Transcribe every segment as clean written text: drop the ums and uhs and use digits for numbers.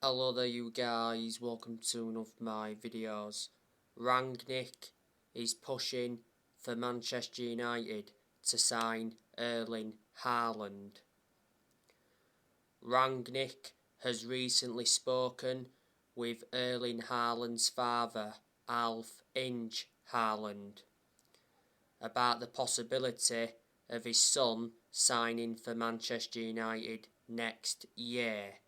Hello there you guys, welcome to one of my videos. Rangnick is pushing for Manchester United to sign Erling Halland. Rangnick has recently spoken with Erling Haaland's father, Alf Inge Haaland, about the possibility of his son signing for Manchester United next year.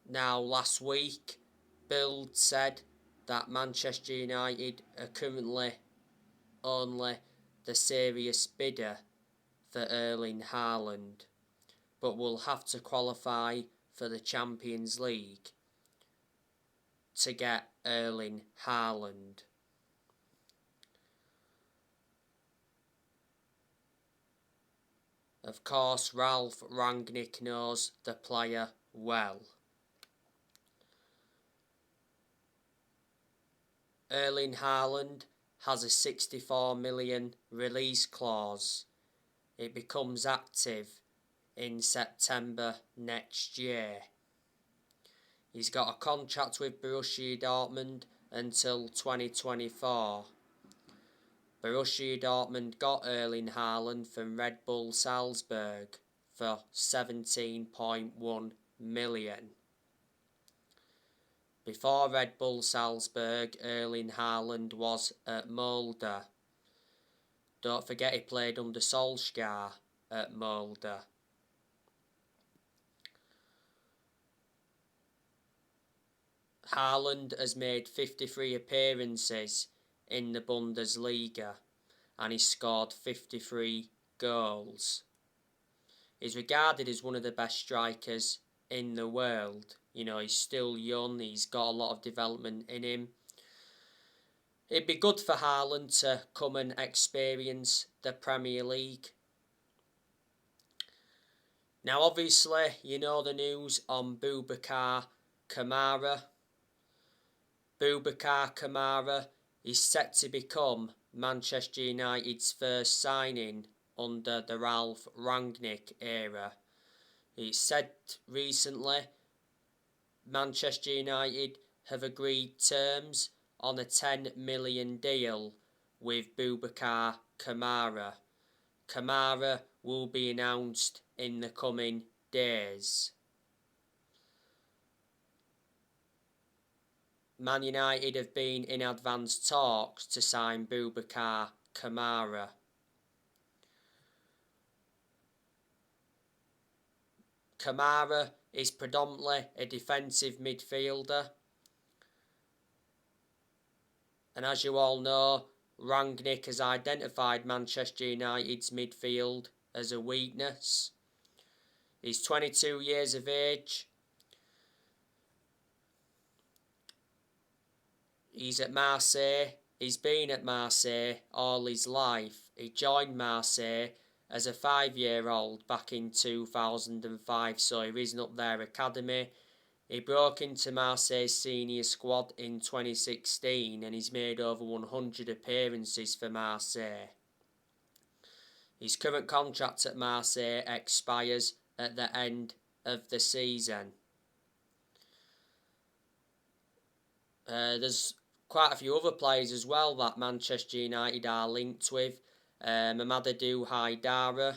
Now, last week, Bild said that Manchester United are currently only the serious bidder for Erling Haaland, but will have to qualify for the Champions League to get Erling Haaland. Of course, Ralf Rangnick knows the player well. Erling Haaland has a 64 million release clause. It becomes active in September next year. He's got a contract with Borussia Dortmund until 2024. Borussia Dortmund got Erling Haaland from Red Bull Salzburg for 17.1 million. Before Red Bull Salzburg, Erling Haaland was at Molde. Don't forget he played under Solskjaer at Molde. Haaland has made 53 appearances in the Bundesliga and he scored 53 goals. He's regarded as one of the best strikers in the world. You know, he's still young, he's got a lot of development in him. It'd be good for Haaland to come and experience the Premier League. Now, obviously, you know the news on Boubacar Kamara. Boubacar Kamara is set to become Manchester United's first signing under the Ralf Rangnick era. It's said recently Manchester United have agreed terms on a 10 million deal with Boubacar Kamara. Kamara will be announced in the coming days. Man United have been in advanced talks to sign Boubacar Kamara. Kamara is predominantly a defensive midfielder. And as you all know, Rangnick has identified Manchester United's midfield as a weakness. He's 22 years of age. He's at Marseille. He's been at Marseille all his life. He joined Marseille as a 5-year-old back in 2005, so he risen up their academy. He broke into Marseille's senior squad in 2016 and he's made over 100 appearances for Marseille. His current contract at Marseille expires at the end of the season. There's quite a few other players as well that Manchester United are linked with. Mamadou Haidara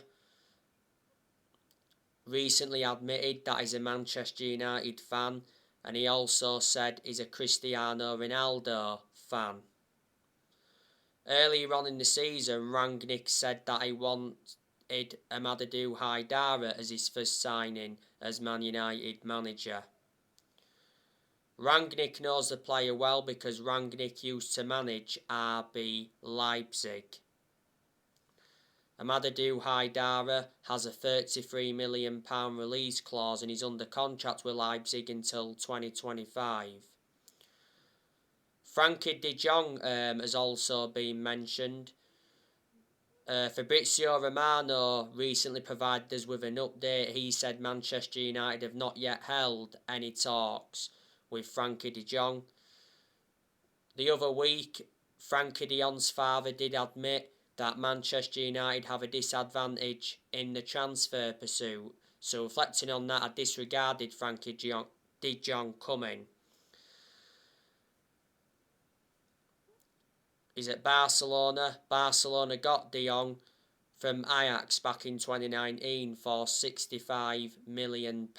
recently admitted that he's a Manchester United fan, and he also said he's a Cristiano Ronaldo fan. Earlier on in the season, Rangnick said that he wanted Mamadou Haidara as his first signing as Man United manager. Rangnick knows the player well because Rangnick used to manage RB Leipzig. Mamadou Haidara has a £33 million release clause and he's under contract with Leipzig until 2025. Frankie de Jong has also been mentioned. Fabrizio Romano recently provided us with an update. He said Manchester United have not yet held any talks with Frankie de Jong. The other week, Frankie de Jong's father did admit that Manchester United have a disadvantage in the transfer pursuit. So reflecting on that, I disregarded Frankie de Jong coming. He's at Barcelona. Barcelona got De Jong from Ajax back in 2019 for £65 million.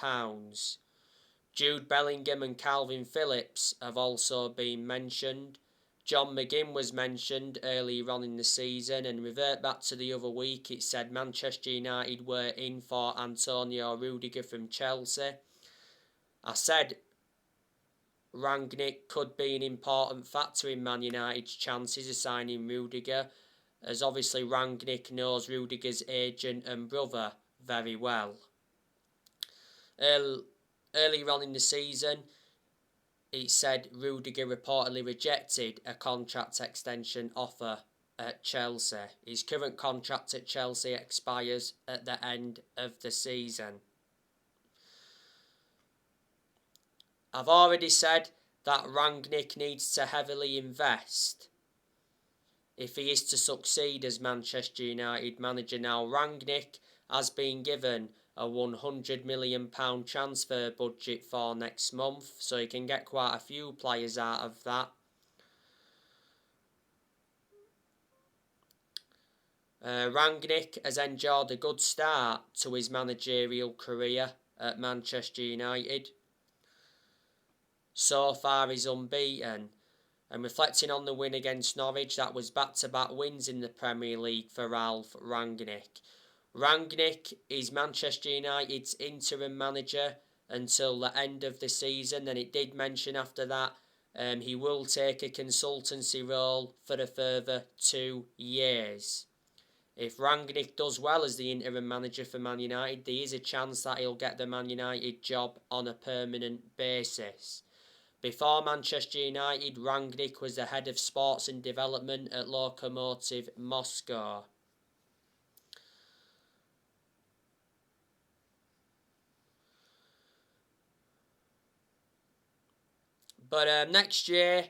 Jude Bellingham and Calvin Phillips have also been mentioned. John McGinn was mentioned earlier on in the season, and revert back to the other week, it said Manchester United were in for Antonio Rudiger from Chelsea. I said Rangnick could be an important factor in Man United's chances of signing Rudiger, as obviously Rangnick knows Rudiger's agent and brother very well. Earlier on in the season, it said Rudiger reportedly rejected a contract extension offer at Chelsea. His current contract at Chelsea expires at the end of the season. I've already said that Rangnick needs to heavily invest if he is to succeed as Manchester United manager. Now, Rangnick has been given a £100 million transfer budget for next month, so he can get quite a few players out of that. Rangnick has enjoyed a good start to his managerial career at Manchester United. So far he's unbeaten, and reflecting on the win against Norwich, that was back-to-back wins in the Premier League for Ralph Rangnick. Rangnick is Manchester United's interim manager until the end of the season, and it did mention after that he will take a consultancy role for a further 2 years. If Rangnick does well as the interim manager for Man United, there is a chance that he'll get the Man United job on a permanent basis. Before Manchester United, Rangnick was the head of sports and development at Lokomotiv Moscow. But next year,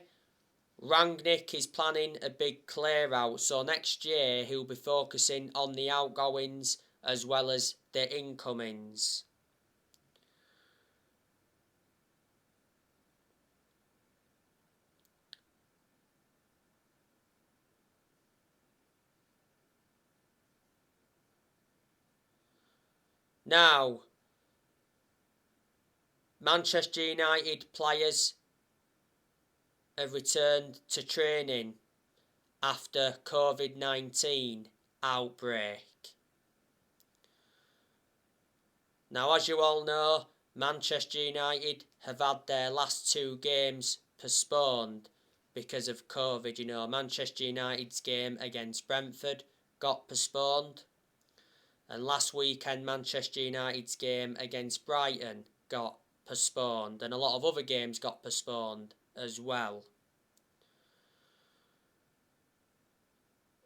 Rangnick is planning a big clear out. So next year, he'll be focusing on the outgoings as well as the incomings. Now, Manchester United players have returned to training after COVID-19 outbreak. Now, as you all know, Manchester United have had their last 2 games postponed because of COVID. You know, Manchester United's game against Brentford got postponed, and last weekend Manchester United's game against Brighton got postponed, and a lot of other games got postponed as well.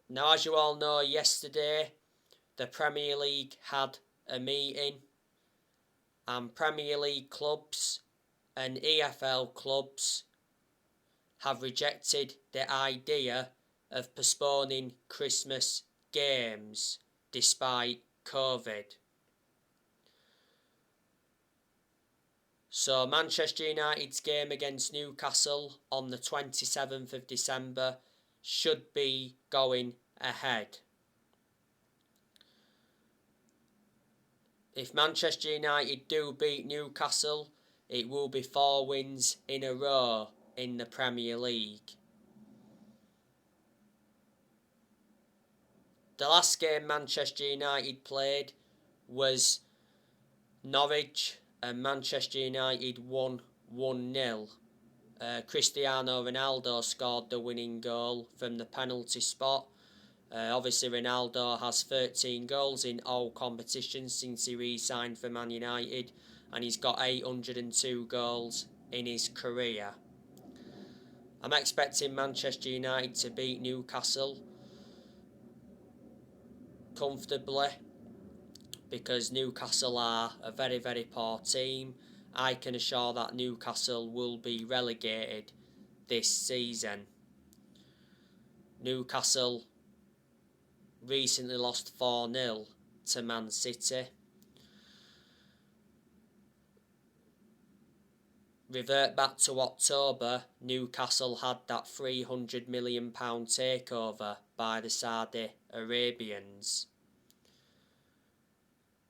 Now, as you all know, yesterday the Premier League had a meeting, and Premier League clubs and EFL clubs have rejected the idea of postponing Christmas games despite COVID. So Manchester United's game against Newcastle on the 27th of December should be going ahead. If Manchester United do beat Newcastle, it will be 4 wins in a row in the Premier League. The last game Manchester United played was Norwich, and Manchester United won 1-0. Cristiano Ronaldo scored the winning goal from the penalty spot. Obviously Ronaldo has 13 goals in all competitions since he re-signed for Man United, and he's got 802 goals in his career. I'm expecting Manchester United to beat Newcastle comfortably, because Newcastle are a very, very poor team. I can assure that Newcastle will be relegated this season. Newcastle recently lost 4-0 to Man City. Revert back to October, Newcastle had that £300 million takeover by the Saudi Arabians.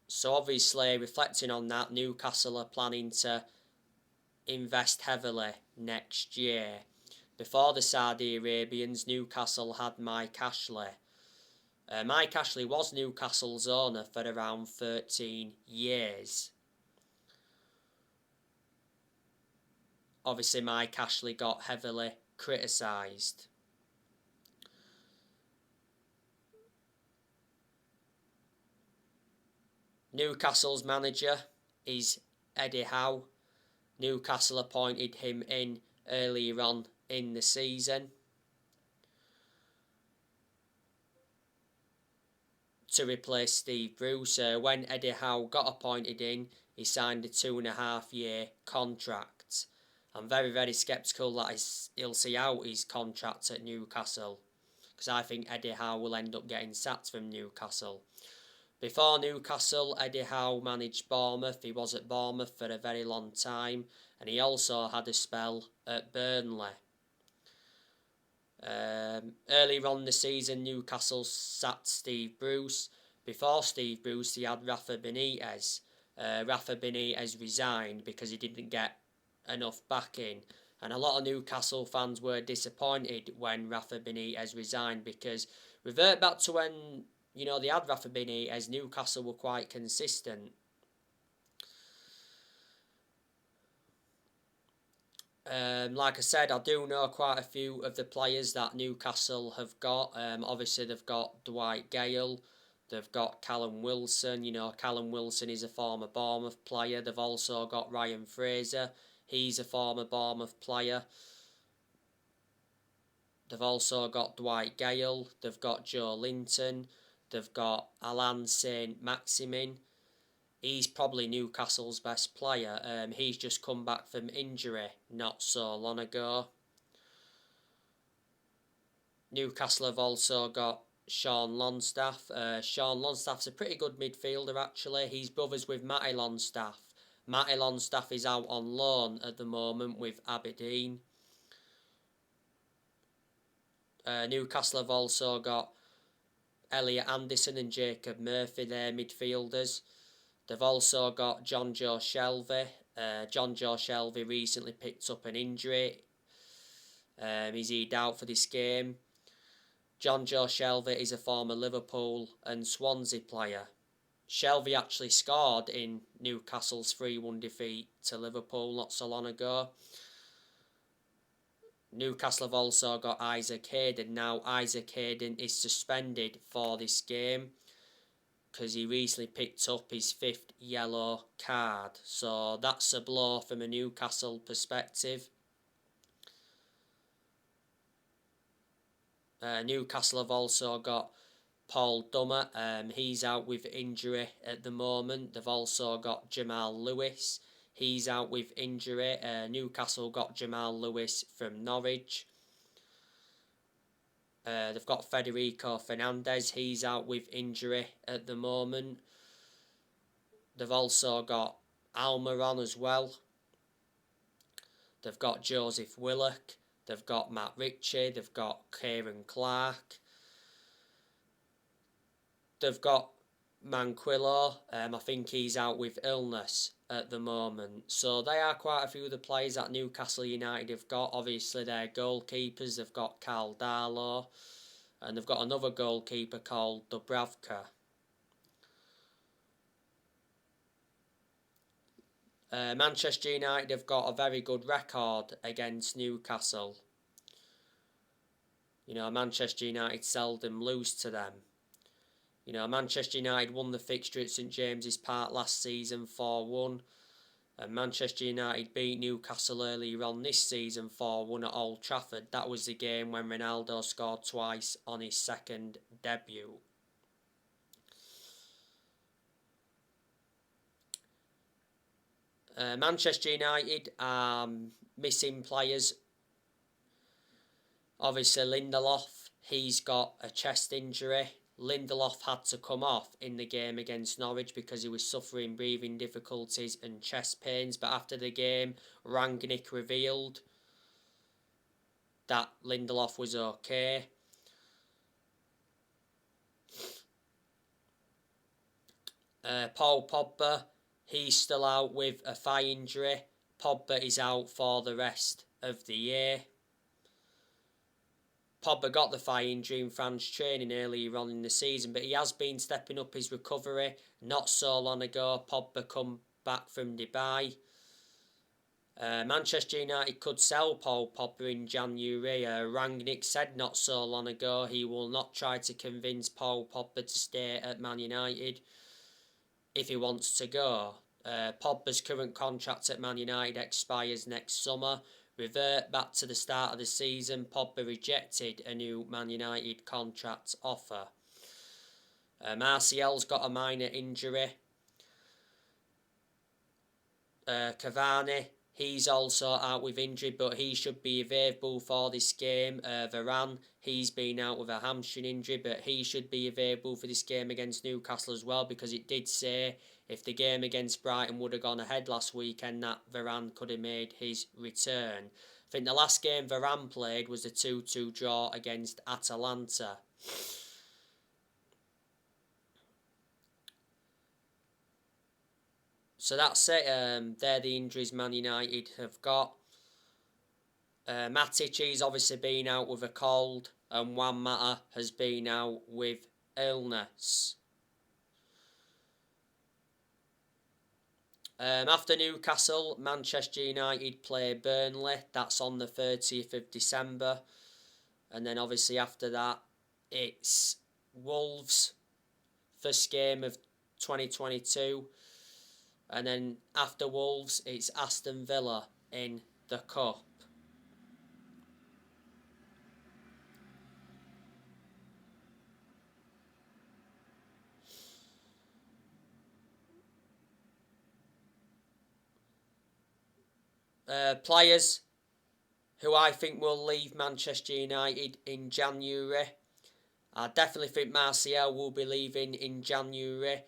So obviously, reflecting on that, Newcastle are planning to invest heavily next year. Before the Saudi Arabians, Newcastle had Mike Ashley. Mike Ashley was Newcastle's owner for around 13 years. Obviously, Mike Ashley got heavily criticised. Newcastle's manager is Eddie Howe. Newcastle appointed him in earlier on in the season to replace Steve Bruce. When Eddie Howe got appointed in, he signed a 2.5-year contract. I'm very, very sceptical that he'll see out his contract at Newcastle, because I think Eddie Howe will end up getting sacked from Newcastle. Before Newcastle, Eddie Howe managed Bournemouth. He was at Bournemouth for a very long time, and he also had a spell at Burnley. Earlier on the season, Newcastle sacked Steve Bruce. Before Steve Bruce, he had Rafa Benitez. Rafa Benitez resigned because he didn't get enough backing, and a lot of Newcastle fans were disappointed when Rafa Benitez resigned, because revert back to when they had Rafa Benitez, Newcastle were quite consistent. Like I said, I do know quite a few of the players that Newcastle have got. Obviously, they've got Dwight Gale, they've got Callum Wilson. Callum Wilson is a former Bournemouth player. They've also got Ryan Fraser. He's a former Bournemouth player. They've also got Dwight Gale. They've got Joe Linton. They've got Alain Saint-Maximin. He's probably Newcastle's best player. He's just come back from injury not so long ago. Newcastle have also got Sean Longstaff. Sean Longstaff's a pretty good midfielder, actually. He's brothers with Matty Longstaff. Matty Longstaff is out on loan at the moment with Aberdeen. Newcastle have also got Elliot Anderson and Jacob Murphy, their midfielders. They've also got John Joe Shelvey. John Joe Shelvey recently picked up an injury. He's out for this game. John Joe Shelvey is a former Liverpool and Swansea player. Shelvey actually scored in Newcastle's 3-1 defeat to Liverpool not so long ago. Newcastle have also got Isaac Hayden. Now, Isaac Hayden is suspended for this game because he recently picked up his 5th yellow card. So that's a blow from a Newcastle perspective. Newcastle have also got Paul Dummer. He's out with injury at the moment. They've also got Jamal Lewis. He's out with injury. Newcastle got Jamal Lewis from Norwich. They've got Federico Fernandez. He's out with injury at the moment. They've also got Almiron as well. They've got Joseph Willock. They've got Matt Ritchie. They've got Kieran Clark. They've got Manquillo. I think he's out with illness at the moment. So they are quite a few of the players that Newcastle United have got. Obviously, their goalkeepers. They've got Carl Darlow. And they've got another goalkeeper called Dubravka. Manchester United have got a very good record against Newcastle. Manchester United seldom lose to them. Manchester United won the fixture at St James's Park last season 4-1. And Manchester United beat Newcastle earlier on this season 4-1 at Old Trafford. That was the game when Ronaldo scored twice on his second debut. Manchester United are missing players. Obviously, Lindelof, he's got a chest injury. Lindelof had to come off in the game against Norwich because he was suffering breathing difficulties and chest pains. But after the game, Rangnick revealed that Lindelof was okay. Paul Pogba, he's still out with a thigh injury. Pogba is out for the rest of the year. Pogba got the thigh injury in France training earlier on in the season, but he has been stepping up his recovery. Not so long ago, Pogba come back from Dubai. Manchester United could sell Paul Pogba in January. Rangnick said not so long ago he will not try to convince Paul Pogba to stay at Man United if he wants to go. Pogba's current contract at Man United expires next summer. Revert back to the start of the season, Pogba rejected a new Man United contract offer. Martial's got a minor injury. Cavani, he's also out with injury, but he should be available for this game. Varane, he's been out with a hamstring injury, but he should be available for this game against Newcastle as well, because it did say if the game against Brighton would have gone ahead last weekend, that Varane could have made his return. I think the last game Varane played was a 2-2 draw against Atalanta. So that's it. They're the injuries Man United have got. Matic, he's obviously been out with a cold, and Juan Mata has been out with illness. After Newcastle, Manchester United play Burnley. That's on the 30th of December. And then obviously after that, it's Wolves, first game of 2022. And then after Wolves, it's Aston Villa in the Cup. Players who I think will leave Manchester United in January. I definitely think Martial will be leaving in January,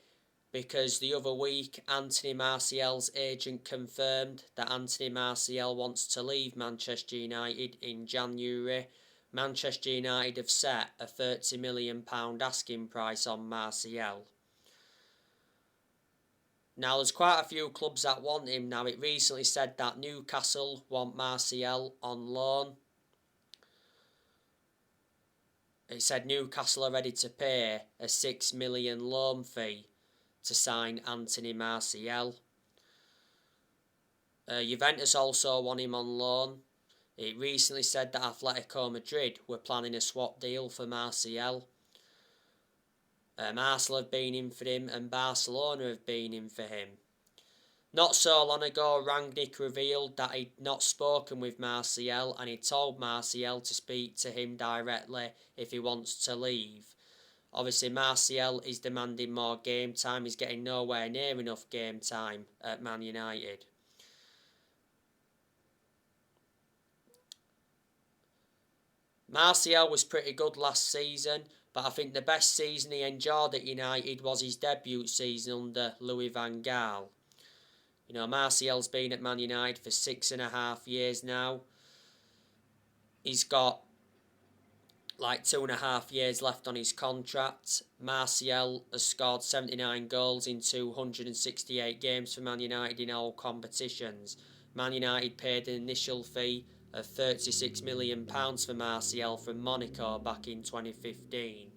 because the other week Anthony Martial's agent confirmed that Anthony Martial wants to leave Manchester United in January. Manchester United have set a £30 million asking price on Martial. Now, there's quite a few clubs that want him now. It recently said that Newcastle want Martial on loan. It said Newcastle are ready to pay a £6 million loan fee to sign Anthony Martial. Juventus also want him on loan. It recently said that Atletico Madrid were planning a swap deal for Martial. Arsenal have been in for him, and Barcelona have been in for him. Not so long ago, Rangnick revealed that he'd not spoken with Martial, and he told Martial to speak to him directly if he wants to leave. Obviously, Martial is demanding more game time. He's getting nowhere near enough game time at Man United. Martial was pretty good last season, but I think the best season he enjoyed at United was his debut season under Louis van Gaal. You know, Martial's been at Man United for 6.5 years now. He's got like 2.5 years left on his contract. Martial has scored 79 goals in 268 games for Man United in all competitions. Man United paid an initial fee of £36 million for Martial from Monaco back in 2015.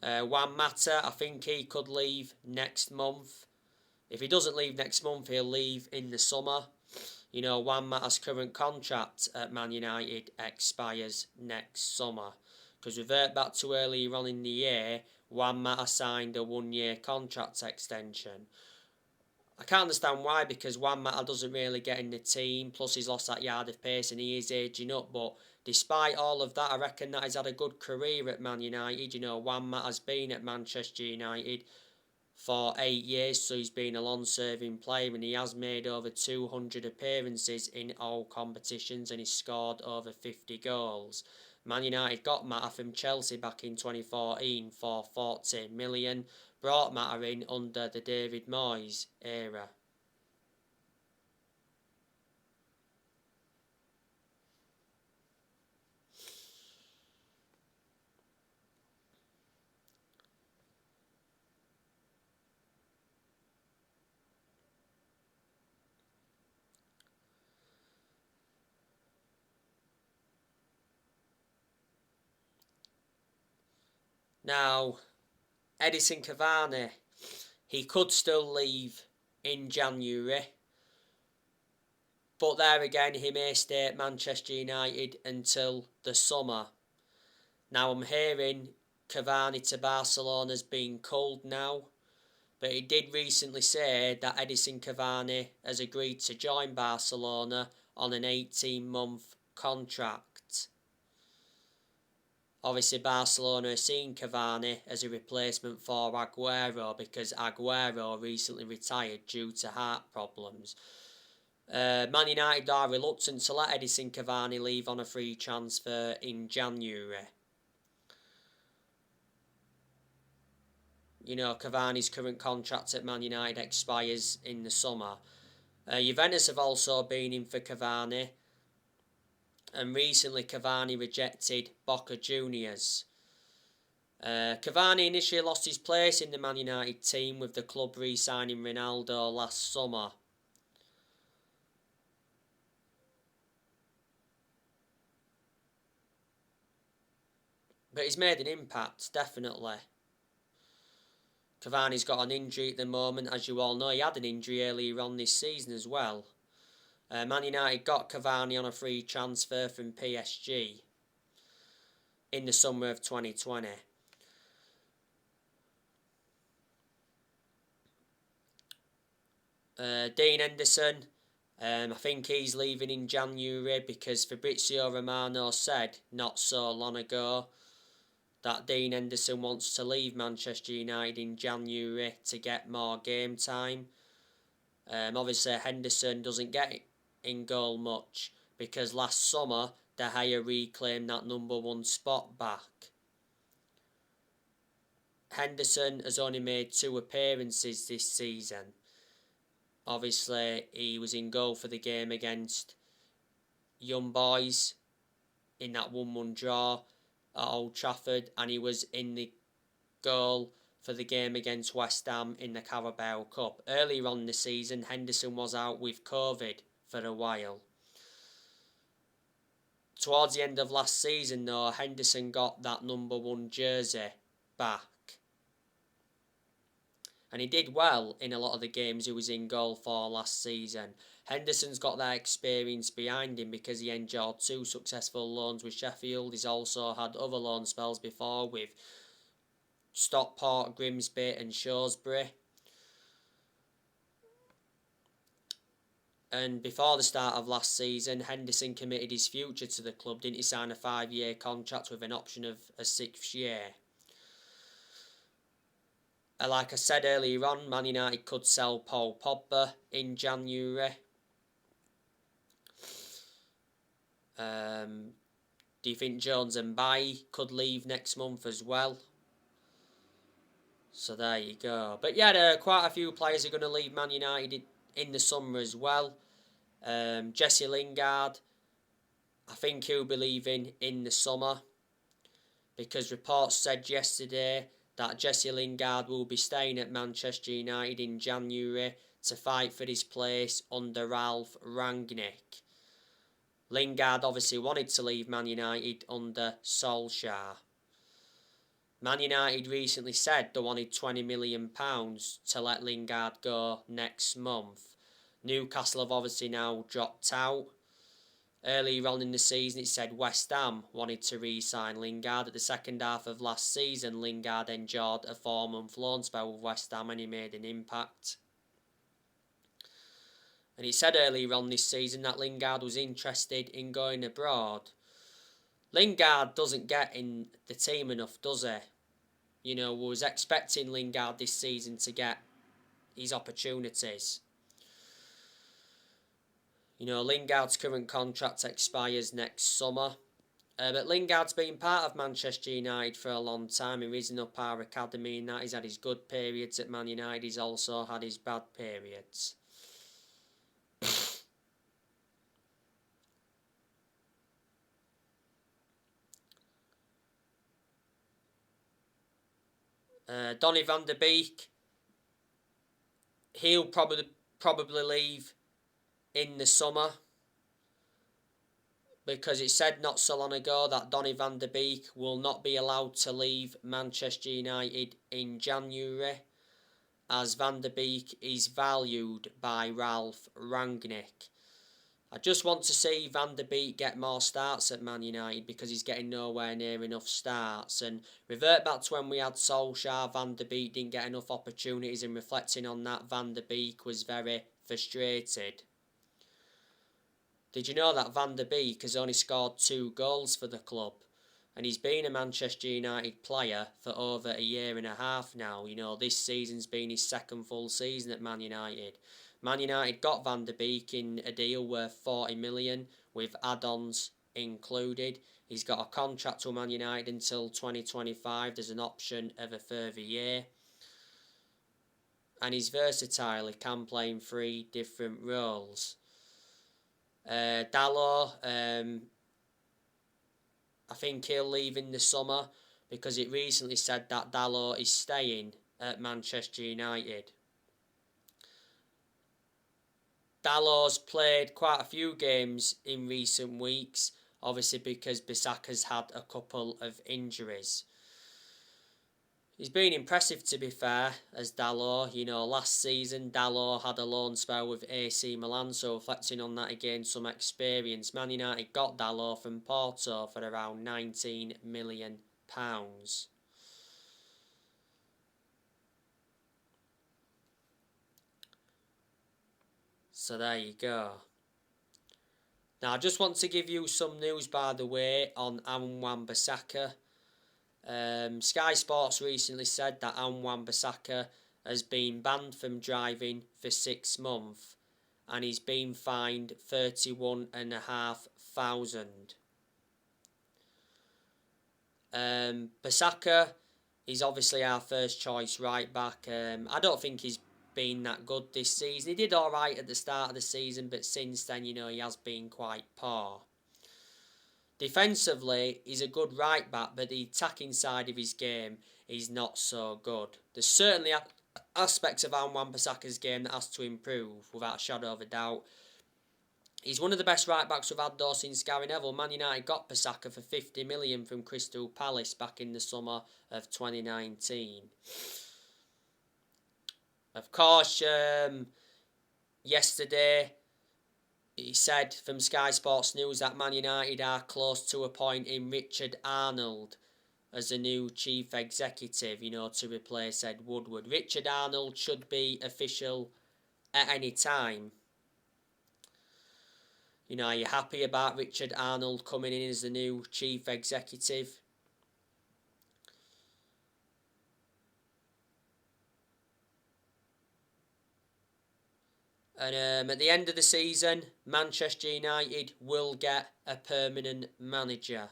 Juan Mata, I think he could leave next month. If he doesn't leave next month, he'll leave in the summer. You know, Juan Mata's current contract at Man United expires next summer. Because revert back to earlier on in the year, Juan Mata signed a 1-year contract extension. I can't understand why, because Juan Mata doesn't really get in the team, plus he's lost that yard of pace and he is aging up, but despite all of that, I reckon that he's had a good career at Man United. You know, Juan Mata's been at Manchester United for 8 years, so he's been a long-serving player, and he has made over 200 appearances in all competitions, and he's scored over 50 goals. Man United got Mata from Chelsea back in 2014 for 40 million, brought Mata in under the David Moyes era. Now, Edison Cavani, he could still leave in January, but there again, he may stay at Manchester United until the summer. Now, I'm hearing Cavani to Barcelona's been culled now, but he did recently say that Edison Cavani has agreed to join Barcelona on an 18-month contract. Obviously, Barcelona are seeing Cavani as a replacement for Aguero because Aguero recently retired due to heart problems. Man United are reluctant to let Edison Cavani leave on a free transfer in January. You know, Cavani's current contract at Man United expires in the summer. Juventus have also been in for Cavani. And recently Cavani rejected Boca Juniors. Cavani initially lost his place in the Man United team with the club re-signing Ronaldo last summer. But he's made an impact, definitely. Cavani's got an injury at the moment, as you all know. He had an injury earlier on this season as well. Man United got Cavani on a free transfer from PSG in the summer of 2020. Dean Henderson, I think he's leaving in January because Fabrizio Romano said not so long ago that Dean Henderson wants to leave Manchester United in January to get more game time. Obviously Henderson doesn't get in goal much because last summer De Gea reclaimed that number one spot back. Henderson has only made 2 appearances this season. Obviously he was in goal for the game against Young Boys in that 1-1 draw at Old Trafford, and he was in the goal for the game against West Ham in the Carabao Cup. Earlier on in the season, Henderson was out with COVID for a while. Towards the end of last season though, Henderson got that number 1 jersey back. And he did well in a lot of the games he was in goal for last season. Henderson's got that experience behind him because he endured 2 successful loans with Sheffield. He's also had other loan spells before with Stockport, Grimsby and Shrewsbury. And before the start of last season, Henderson committed his future to the club, didn't he? Sign a 5-year contract with an option of a 6th year. Like I said earlier on, Man United could sell Paul Pogba in January. Do you think Jones and Bailly could leave next month as well? So there you go. But yeah, quite a few players are going to leave Man United in the summer as well. Jesse Lingard, I think he'll be leaving in the summer because reports said yesterday that Jesse Lingard will be staying at Manchester United in January to fight for his place under Ralph Rangnick. Lingard obviously wanted to leave Man United under Solskjaer. Man United recently said they wanted £20 million to let Lingard go next month. Newcastle have obviously now dropped out. Earlier on in the season it said West Ham wanted to re-sign Lingard. At the second half of last season, Lingard endured a 4-month loan spell with West Ham and he made an impact. And it said earlier on this season that Lingard was interested in going abroad. Lingard doesn't get in the team enough, does he? You know, we was expecting Lingard this season to get his opportunities. You know, Lingard's current contract expires next summer. But Lingard's been part of Manchester United for a long time. He's risen up our academy and that. He's had his good periods at Man United. He's also had his bad periods. Donnie Van Der Beek, he'll probably leave in the summer, because it said not so long ago that Donnie Van Der Beek will not be allowed to leave Manchester United in January, as Van Der Beek is valued by Ralph Rangnick. I just want to see Van Der Beek get more starts at Man United, because he's getting nowhere near enough starts. And revert back to when we had Solskjaer, Van Der Beek didn't get enough opportunities, and reflecting on that, Van Der Beek was very frustrated. Did you know that Van Der Beek has only scored 2 goals for the club? And he's been a Manchester United player for over a year and a half now. You know, this season's been his second full season at Man United. Man United got Van Der Beek in a deal worth 40 million with add-ons included. He's got a contract with Man United until 2025. There's an option of a further year. And he's versatile. He can play in 3 different roles. Dalot, I think he'll leave in the summer, because it recently said that Dalot is staying at Manchester United. Dalot's played quite a few games in recent weeks, obviously because Bissaka's had a couple of injuries. He's been impressive, to be fair, as Dalot. You know, last season Dalot had a loan spell with AC Milan, so reflecting on that, he gained some experience. Man United got Dalot from Porto for around £19 million. So there you go. Now I just want to give you some news, by the way, on Wan-Bissaka. Sky Sports recently said that Wan-Bissaka has been banned from driving for 6 months, and he's been fined £31,500. Bissaka is obviously our first choice right back. I don't think he's been that good this season. He did alright at the start of the season, but since then, you know, he has been quite poor. Defensively, he's a good right back, but the attacking side of his game is not so good. There's certainly aspects of Wan-Bissaka's game that has to improve, without a shadow of a doubt. He's one of the best right backs we've had though since Gary Neville. Man United got Bissaka for 50 million from Crystal Palace back in the summer of 2019. Of course, yesterday he said from Sky Sports News that Man United are close to appointing Richard Arnold as the new chief executive, you know, to replace Ed Woodward. Richard Arnold should be official at any time. You know, are you happy about Richard Arnold coming in as the new chief executive? And at the end of the season, Manchester United will get a permanent manager.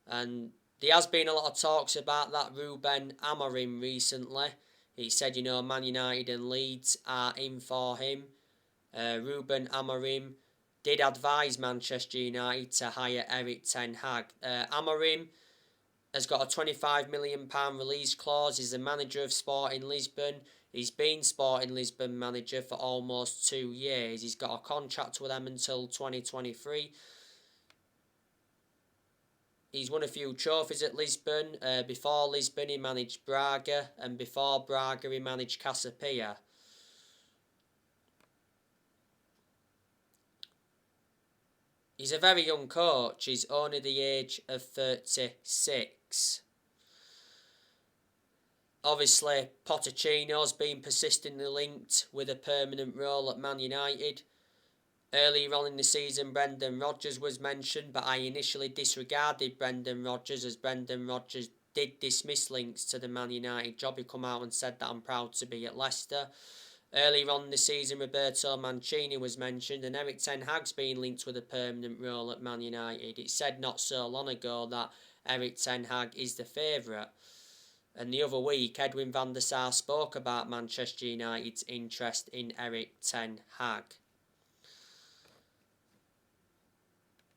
And there has been a lot of talks about that Ruben Amorim recently. He said, you know, Man United and Leeds are in for him. Ruben Amorim did advise Manchester United to hire Erik ten Hag. Amorim has got a £25 million release clause. He's the manager of Sporting Lisbon. He's been Sporting Lisbon manager for almost 2 years. He's got a contract with them until 2023. He's won a few trophies at Lisbon. Before Lisbon, he managed Braga, and before Braga, he managed Casapia. He's a very young coach. He's only the age of 36. Obviously, Pochettino's been persistently linked with a permanent role at Man United. Earlier on in the season, Brendan Rodgers was mentioned, but I initially disregarded Brendan Rodgers, as Brendan Rodgers did dismiss links to the Man United job. He come out and said that I'm proud to be at Leicester. Earlier on in the season, Roberto Mancini was mentioned, and Erik ten Hag's been linked with a permanent role at Man United. It said not so long ago that Erik ten Hag is the favourite. And the other week, Edwin van der Sar spoke about Manchester United's interest in Erik ten Hag.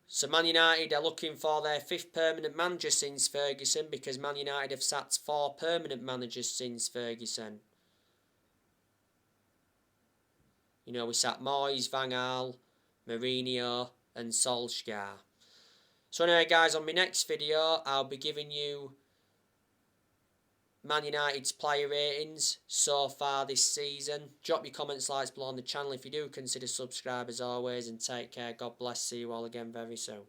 So Man United are looking for their 5th permanent manager since Ferguson, because Man United have sacked 4 permanent managers since Ferguson. You know, we sacked Moyes, Van Gaal, Mourinho and Solskjaer. So anyway guys, on my next video, I'll be giving you Man United's player ratings so far this season. Drop your comments, likes below on the channel if you do consider subscribe as always, and take care. God bless. See you all again very soon.